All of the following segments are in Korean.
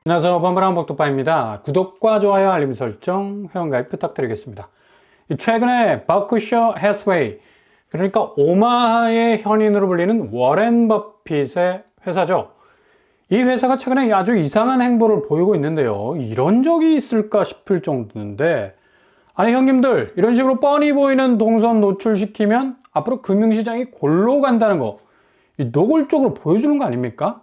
안녕하세요. 범블한 복독바입니다. 구독과 좋아요, 알림 설정, 회원가입 부탁드리겠습니다. 최근에 버크셔 해스웨이, 그러니까 오마하의 현인으로 불리는 워렌 버핏의 회사죠. 이 회사가 최근에 아주 이상한 행보를 보이고 있는데요. 이런 적이 있을까 싶을 정도인데, 아니 형님들, 이런 식으로 뻔히 보이는 동선 노출시키면 앞으로 금융시장이 골로 간다는 거, 노골적으로 보여주는 거 아닙니까?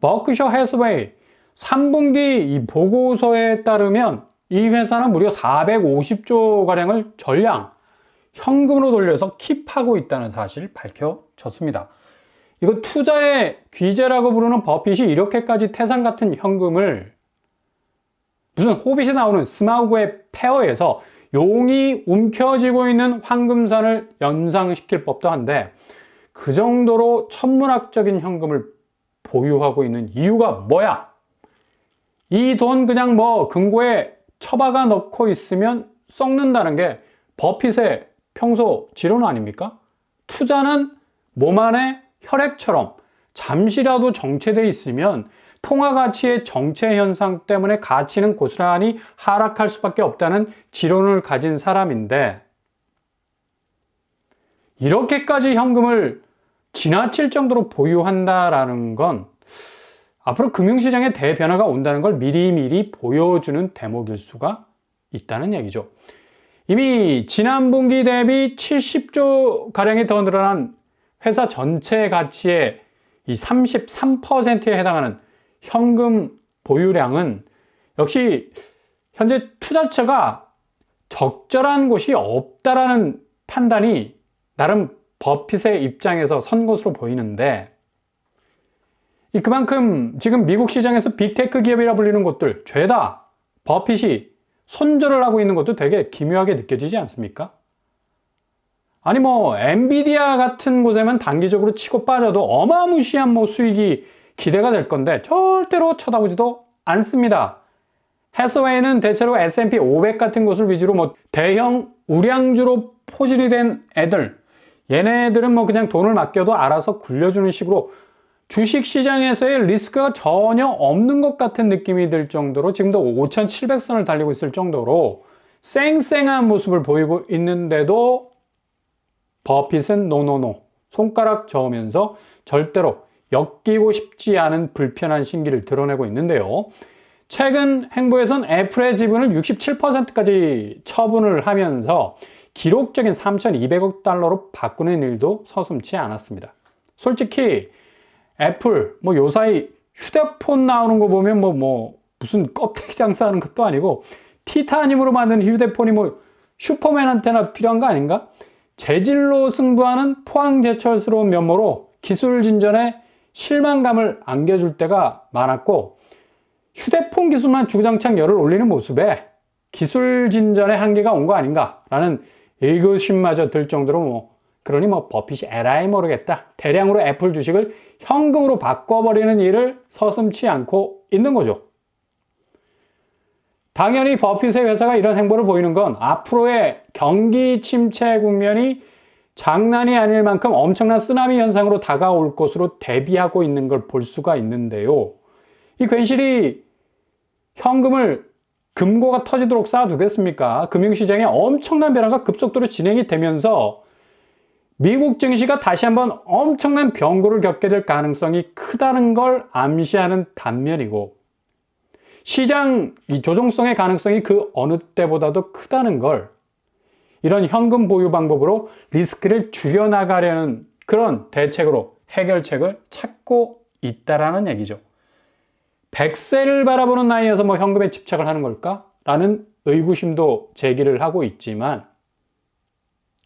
버크셔 해스웨이 3분기 이 보고서에 따르면 이 회사는 무려 450조 가량을 전량 현금으로 돌려서 킵하고 있다는 사실이 밝혀졌습니다. 이거 투자의 귀재라고 부르는 버핏이 이렇게까지 태산 같은 현금을 무슨 호빗이 나오는 스마우그의 폐허에서 용이 움켜쥐고 있는 황금산을 연상시킬 법도 한데, 그 정도로 천문학적인 현금을 보유하고 있는 이유가 뭐야? 이 돈 그냥 금고에 처박아 넣고 있으면 썩는다는 게 버핏의 평소 지론 아닙니까? 투자는 몸 안에 혈액처럼 잠시라도 정체되어 있으면 통화 가치의 정체 현상 때문에 가치는 고스란히 하락할 수밖에 없다는 지론을 가진 사람인데, 이렇게까지 현금을 지나칠 정도로 보유한다라는 건 앞으로 금융시장에 대변화가 온다는 걸 미리미리 보여주는 대목일 수가 있다는 얘기죠. 이미 지난 분기 대비 70조 가량이 더 늘어난 회사 전체 가치의 이 33%에 해당하는 현금 보유량은 역시 현재 투자처가 적절한 곳이 없다라는 판단이 나름 버핏의 입장에서 선 것으로 보이는데, 그만큼 지금 미국 시장에서 빅테크 기업이라 불리는 곳들 죄다 버핏이 손절을 하고 있는 것도 되게 기묘하게 느껴지지 않습니까? 아니 엔비디아 같은 곳에만 단기적으로 치고 빠져도 어마무시한 수익이 기대가 될 건데 절대로 쳐다보지도 않습니다. 해스웨이는 대체로 S&P 500 같은 곳을 위주로 대형 우량주로 포진이 된 애들, 얘네들은 그냥 돈을 맡겨도 알아서 굴려주는 식으로 주식시장에서의 리스크가 전혀 없는 것 같은 느낌이 들 정도로 지금도 5,700선을 달리고 있을 정도로 쌩쌩한 모습을 보이고 있는데도 버핏은 노노노 손가락 저으면서 절대로 엮이고 싶지 않은 불편한 심기를 드러내고 있는데요. 최근 행보에선 애플의 지분을 67%까지 처분을 하면서 기록적인 3,200억 달러로 바꾸는 일도 서슴지 않았습니다. 솔직히 애플 요사이 휴대폰 나오는 거 보면 무슨 껍데기 장사하는 것도 아니고 티타늄으로 만든 휴대폰이 슈퍼맨한테나 필요한 거 아닌가? 재질로 승부하는 포항제철스러운 면모로 기술 진전에 실망감을 안겨줄 때가 많았고, 휴대폰 기술만 주구장창 열을 올리는 모습에 기술 진전의 한계가 온 거 아닌가라는 의구심마저 들 정도로 그러니 버핏이 에라이 모르겠다, 대량으로 애플 주식을 현금으로 바꿔버리는 일을 서슴지 않고 있는 거죠. 당연히 버핏의 회사가 이런 행보를 보이는 건 앞으로의 경기 침체 국면이 장난이 아닐 만큼 엄청난 쓰나미 현상으로 다가올 것으로 대비하고 있는 걸 볼 수가 있는데요. 이 괜시리 현금을 금고가 터지도록 쌓아두겠습니까? 금융시장에 엄청난 변화가 급속도로 진행이 되면서 미국 증시가 다시 한번 엄청난 변고를 겪게 될 가능성이 크다는 걸 암시하는 단면이고, 시장 이 조정성의 가능성이 그 어느 때보다도 크다는 걸 이런 현금 보유 방법으로 리스크를 줄여나가려는 그런 대책으로 해결책을 찾고 있다라는 얘기죠. 100세를 바라보는 나이에서 현금에 집착을 하는 걸까? 라는 의구심도 제기를 하고 있지만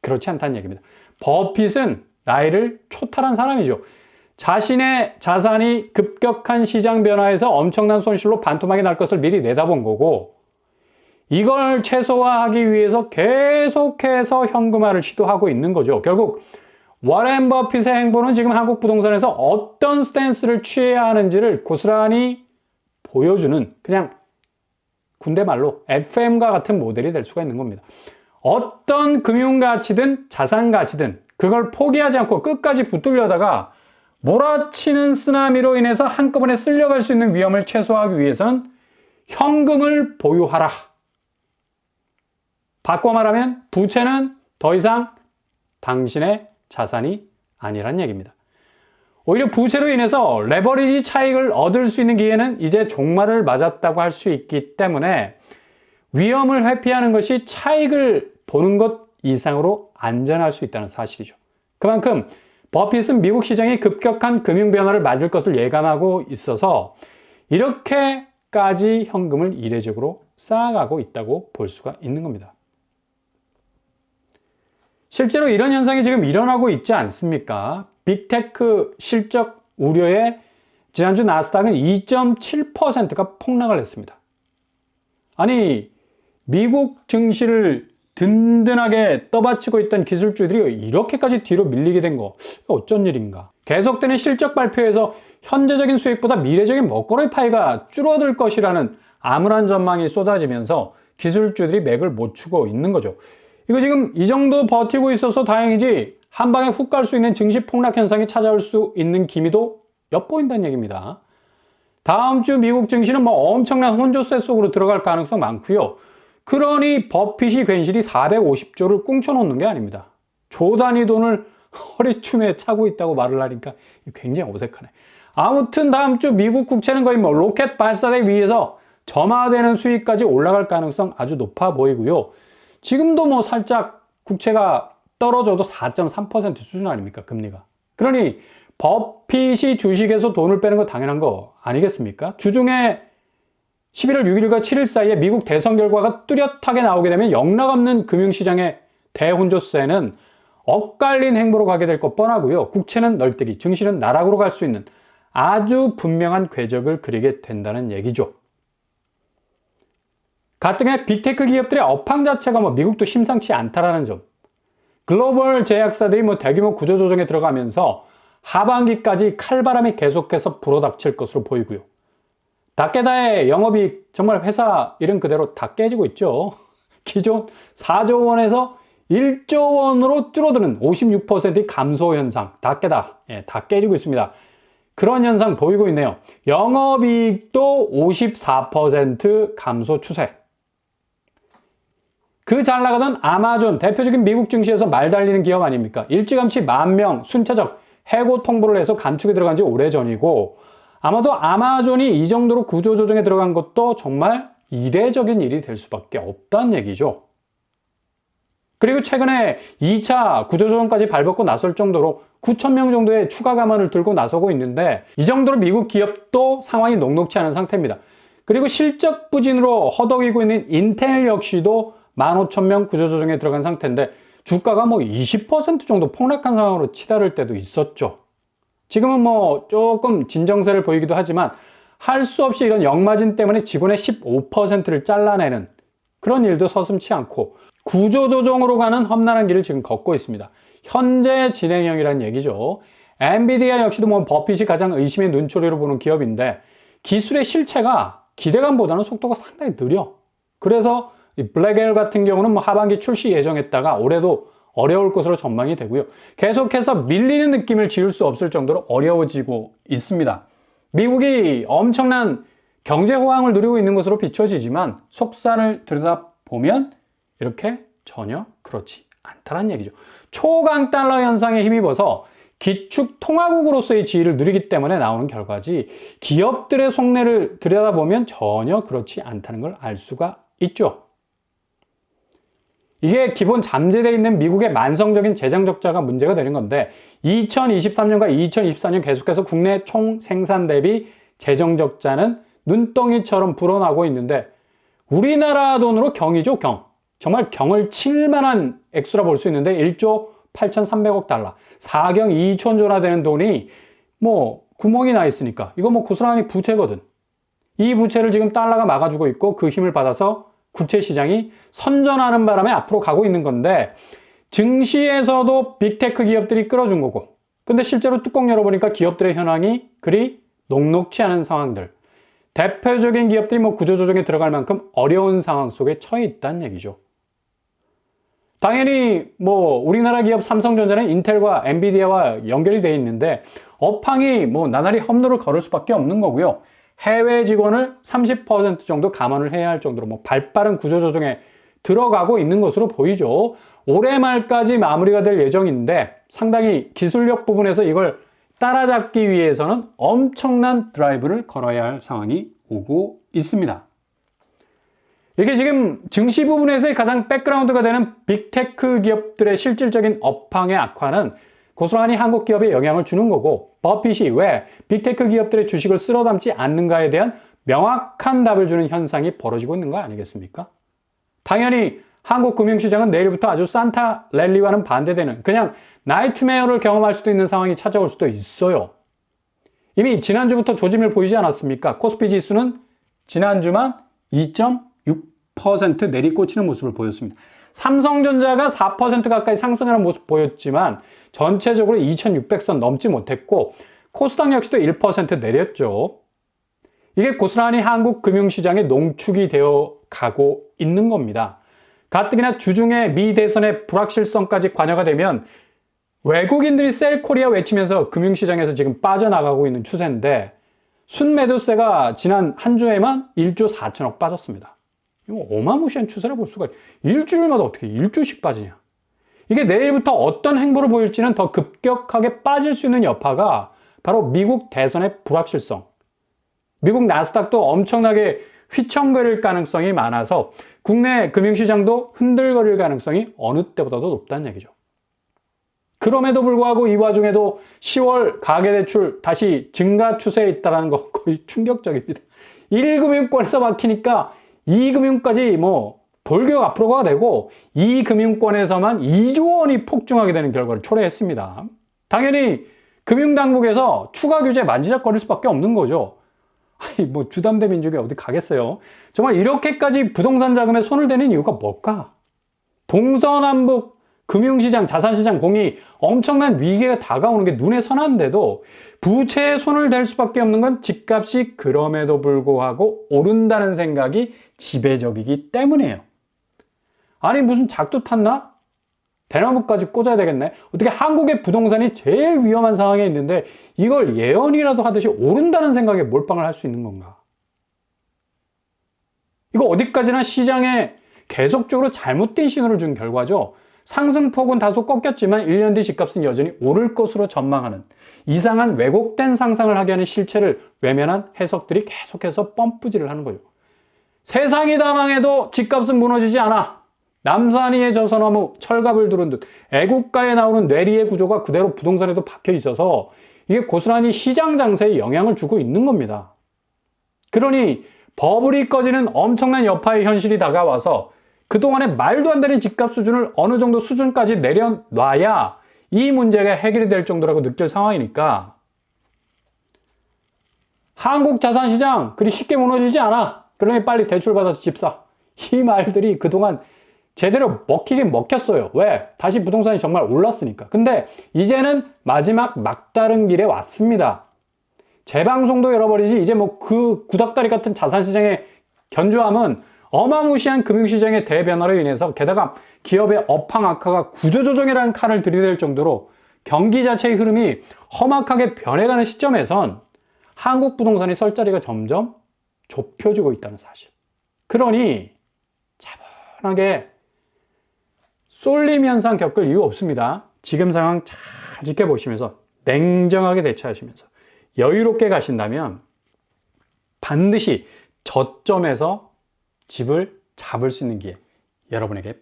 그렇지 않다는 얘기입니다. 버핏은 나이를 초탈한 사람이죠. 자신의 자산이 급격한 시장 변화에서 엄청난 손실로 반토막이 날 것을 미리 내다본 거고, 이걸 최소화하기 위해서 계속해서 현금화를 시도하고 있는 거죠. 결국 워렌 버핏의 행보는 지금 한국 부동산에서 어떤 스탠스를 취해야 하는지를 고스란히 보여주는, 그냥 군대 말로 FM과 같은 모델이 될 수가 있는 겁니다. 어떤 금융가치든 자산가치든 그걸 포기하지 않고 끝까지 붙들려다가 몰아치는 쓰나미로 인해서 한꺼번에 쓸려갈 수 있는 위험을 최소화하기 위해선 현금을 보유하라. 바꿔 말하면 부채는 더 이상 당신의 자산이 아니란 얘기입니다. 오히려 부채로 인해서 레버리지 차익을 얻을 수 있는 기회는 이제 종말을 맞았다고 할 수 있기 때문에 위험을 회피하는 것이 차익을 보는 것 이상으로 안전할 수 있다는 사실이죠. 그만큼 버핏은 미국 시장이 급격한 금융 변화를 맞을 것을 예감하고 있어서 이렇게까지 현금을 이례적으로 쌓아가고 있다고 볼 수가 있는 겁니다. 실제로 이런 현상이 지금 일어나고 있지 않습니까? 빅테크 실적 우려에 지난주 나스닥은 2.7%가 폭락을 했습니다. 아니, 미국 증시를 든든하게 떠받치고 있던 기술주들이 이렇게까지 뒤로 밀리게 된 거 어쩐 일인가? 계속되는 실적 발표에서 현재적인 수익보다 미래적인 먹거리 파이가 줄어들 것이라는 암울한 전망이 쏟아지면서 기술주들이 맥을 못 추고 있는 거죠. 이거 지금 이 정도 버티고 있어서 다행이지 한 방에 훅 갈 수 있는 증시 폭락 현상이 찾아올 수 있는 기미도 엿보인다는 얘기입니다. 다음 주 미국 증시는 엄청난 혼조세 속으로 들어갈 가능성 많고요. 그러니 버핏이 괜시리 450조를 꿍쳐놓는 게 아닙니다. 조 단위 돈을 허리춤에 차고 있다고 말을 하니까 굉장히 어색하네. 아무튼 다음 주 미국 국채는 거의 로켓 발사대 위에서 점화되는 수익까지 올라갈 가능성 아주 높아 보이고요. 지금도 살짝 국채가 떨어져도 4.3% 수준 아닙니까? 금리가. 그러니 버핏이 주식에서 돈을 빼는 거 당연한 거 아니겠습니까? 주중에 11월 6일과 7일 사이에 미국 대선 결과가 뚜렷하게 나오게 되면 영락없는 금융시장의 대혼조세는 엇갈린 행보로 가게 될 것 뻔하고요. 국채는 널뛰기, 증시는 나락으로 갈 수 있는 아주 분명한 궤적을 그리게 된다는 얘기죠. 가뜩이나 빅테크 기업들의 업황 자체가 미국도 심상치 않다라는 점. 글로벌 제약사들이 대규모 구조조정에 들어가면서 하반기까지 칼바람이 계속해서 불어닥칠 것으로 보이고요. 다케다의 영업이익 정말 회사 이름 그대로 다 깨지고 있죠. 기존 4조 원에서 1조 원으로 줄어드는 56%의 감소 현상, 다케다 다 깨지고 있습니다. 그런 현상 보이고 있네요. 영업이익도 54% 감소 추세. 그 잘 나가던 아마존, 대표적인 미국 증시에서 말 달리는 기업 아닙니까? 일찌감치 10,000명 순차적 해고 통보를 해서 감축에 들어간 지 오래전이고 아마도 아마존이 이 정도로 구조조정에 들어간 것도 정말 이례적인 일이 될 수밖에 없다는 얘기죠. 그리고 최근에 2차 구조조정까지 발벗고 나설 정도로 9,000명 정도의 추가 감원을 들고 나서고 있는데 이 정도로 미국 기업도 상황이 녹록치 않은 상태입니다. 그리고 실적 부진으로 허덕이고 있는 인텔 역시도 15,000명 구조조정에 들어간 상태인데 주가가 20% 정도 폭락한 상황으로 치달을 때도 있었죠. 지금은 조금 진정세를 보이기도 하지만 할 수 없이 이런 역마진 때문에 직원의 15%를 잘라내는 그런 일도 서슴지 않고 구조조정으로 가는 험난한 길을 지금 걷고 있습니다. 현재 진행형이라는 얘기죠. 엔비디아 역시도 버핏이 가장 의심의 눈초리로 보는 기업인데 기술의 실체가 기대감보다는 속도가 상당히 느려. 그래서 블랙엘 같은 경우는 하반기 출시 예정했다가 올해도 어려울 것으로 전망이 되고요. 계속해서 밀리는 느낌을 지울 수 없을 정도로 어려워지고 있습니다. 미국이 엄청난 경제 호황을 누리고 있는 것으로 비춰지지만 속살을 들여다보면 이렇게 전혀 그렇지 않다는 얘기죠. 초강 달러 현상에 힘입어서 기축 통화국으로서의 지위를 누리기 때문에 나오는 결과지 기업들의 속내를 들여다보면 전혀 그렇지 않다는 걸 알 수가 있죠. 이게 기본 잠재되어 있는 미국의 만성적인 재정 적자가 문제가 되는 건데 2023년과 2024년 계속해서 국내 총 생산 대비 재정 적자는 눈덩이처럼 불어나고 있는데 우리나라 돈으로 경이죠, 경. 정말 경을 칠 만한 액수라 볼 수 있는데 1조 8,300억 달러, 4경 2천조나 되는 돈이 구멍이 나 있으니까 이거 고스란히 부채거든. 이 부채를 지금 달러가 막아주고 있고 그 힘을 받아서 국채 시장이 선전하는 바람에 앞으로 가고 있는 건데 증시에서도 빅테크 기업들이 끌어준 거고 근데 실제로 뚜껑 열어보니까 기업들의 현황이 그리 녹록치 않은 상황들 대표적인 기업들이 구조조정에 들어갈 만큼 어려운 상황 속에 처해 있다는 얘기죠. 당연히 우리나라 기업 삼성전자는 인텔과 엔비디아와 연결이 되어 있는데 업황이 뭐 나날이 험로를 걸을 수밖에 없는 거고요. 해외 직원을 30% 정도 감원을 해야 할 정도로 뭐 발빠른 구조조정에 들어가고 있는 것으로 보이죠. 올해 말까지 마무리가 될 예정인데 상당히 기술력 부분에서 이걸 따라잡기 위해서는 엄청난 드라이브를 걸어야 할 상황이 오고 있습니다. 이게 지금 증시 부분에서의 가장 백그라운드가 되는 빅테크 기업들의 실질적인 업황의 악화는 고스란히 한국 기업에 영향을 주는 거고, 버핏이 왜 빅테크 기업들의 주식을 쓸어 담지 않는가에 대한 명확한 답을 주는 현상이 벌어지고 있는 거 아니겠습니까? 당연히 한국 금융시장은 내일부터 아주 산타 랠리와는 반대되는 그냥 나이트메어를 경험할 수도 있는 상황이 찾아올 수도 있어요. 이미 지난주부터 조짐을 보이지 않았습니까? 코스피 지수는 지난주만 2.6% 내리꽂히는 모습을 보였습니다. 삼성전자가 4% 가까이 상승하는 모습 보였지만 전체적으로 2600선 넘지 못했고 코스닥 역시도 1% 내렸죠. 이게 고스란히 한국 금융시장의 농축이 되어 가고 있는 겁니다. 가뜩이나 주중에 미 대선의 불확실성까지 관여가 되면 외국인들이 셀 코리아 외치면서 금융시장에서 지금 빠져나가고 있는 추세인데 순매도세가 지난 한 주에만 1조 4천억 빠졌습니다. 이거 어마무시한 추세라 볼 수가 있어요. 일주일마다 어떻게 1조씩 빠지냐. 이게 내일부터 어떤 행보를 보일지는 더 급격하게 빠질 수 있는 여파가 바로 미국 대선의 불확실성. 미국 나스닥도 엄청나게 휘청거릴 가능성이 많아서 국내 금융시장도 흔들거릴 가능성이 어느 때보다도 높다는 얘기죠. 그럼에도 불구하고 이 와중에도 10월 가계대출 다시 증가 추세에 있다는 거 거의 충격적입니다. 1금융권에서 막히니까 2금융까지 뭐 돌격 앞으로가 되고 2금융권에서만 2조 원이 폭증하게 되는 결과를 초래했습니다. 당연히 금융당국에서 추가 규제 만지작거릴 수밖에 없는 거죠. 아니 뭐 주담대 민족이 어디 가겠어요. 정말 이렇게까지 부동산 자금에 손을 대는 이유가 뭘까? 동서남북 금융시장, 자산시장 공이 엄청난 위기가 다가오는 게 눈에 선한데도 부채에 손을 댈 수밖에 없는 건 집값이 그럼에도 불구하고 오른다는 생각이 지배적이기 때문이에요. 아니 무슨 작두 탔나? 대나무까지 꽂아야 되겠네. 어떻게 한국의 부동산이 제일 위험한 상황에 있는데 이걸 예언이라도 하듯이 오른다는 생각에 몰빵을 할 수 있는 건가? 이거 어디까지나 시장에 계속적으로 잘못된 신호를 준 결과죠. 상승폭은 다소 꺾였지만 1년 뒤 집값은 여전히 오를 것으로 전망하는 이상한 왜곡된 상상을 하게 하는 실체를 외면한 해석들이 계속해서 펌프질을 하는 거죠. 세상이 다 망해도 집값은 무너지지 않아. 남산 위에 저소나무 철갑을 두른 듯 애국가에 나오는 뇌리의 구조가 그대로 부동산에도 박혀 있어서 이게 고스란히 시장 장세에 영향을 주고 있는 겁니다. 그러니 버블이 꺼지는 엄청난 여파의 현실이 다가와서 그동안의 말도 안 되는 집값 수준을 어느 정도 수준까지 내려놔야 이 문제가 해결이 될 정도라고 느낄 상황이니까 한국 자산시장 그리 쉽게 무너지지 않아. 그러니 빨리 대출받아서 집 사. 이 말들이 그동안 제대로 먹히긴 먹혔어요. 왜? 다시 부동산이 정말 올랐으니까. 근데 이제는 마지막 막다른 길에 왔습니다. 재방송도 열어버리지 이제 뭐 그 구닥다리 같은 자산시장의 견조함은 어마무시한 금융시장의 대변화로 인해서 게다가 기업의 업황 악화가 구조조정이라는 칼을 들이댈 정도로 경기 자체의 흐름이 험악하게 변해가는 시점에선 한국 부동산이 설 자리가 점점 좁혀지고 있다는 사실. 그러니 차분하게 쏠림 현상 겪을 이유 없습니다. 지금 상황 잘 지켜보시면서 냉정하게 대처하시면서 여유롭게 가신다면 반드시 저점에서 집을 잡을 수 있는 기회 여러분에게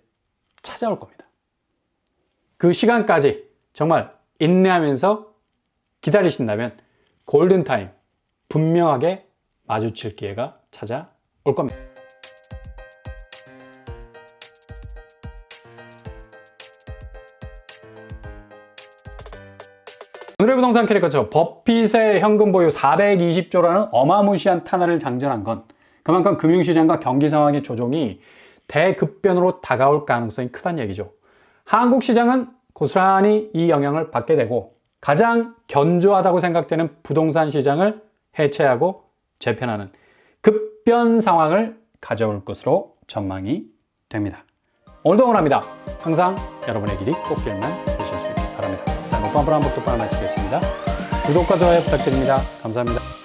찾아올 겁니다. 그 시간까지 정말 인내하면서 기다리신다면 골든타임 분명하게 마주칠 기회가 찾아올 겁니다. 오늘의 부동산 캐릭터죠. 버핏의 현금 보유 420조라는 어마무시한 탄화를 장전한 건 그만큼 금융시장과 경기 상황의 조정이 대급변으로 다가올 가능성이 크다는 얘기죠. 한국 시장은 고스란히 이 영향을 받게 되고 가장 견조하다고 생각되는 부동산 시장을 해체하고 재편하는 급변 상황을 가져올 것으로 전망이 됩니다. 오늘도 응원합니다. 항상 여러분의 길이 꽃길만 되실 수 있길 바랍니다. 자, 녹방불 한복도 마치겠습니다. 구독과 좋아요 부탁드립니다. 감사합니다.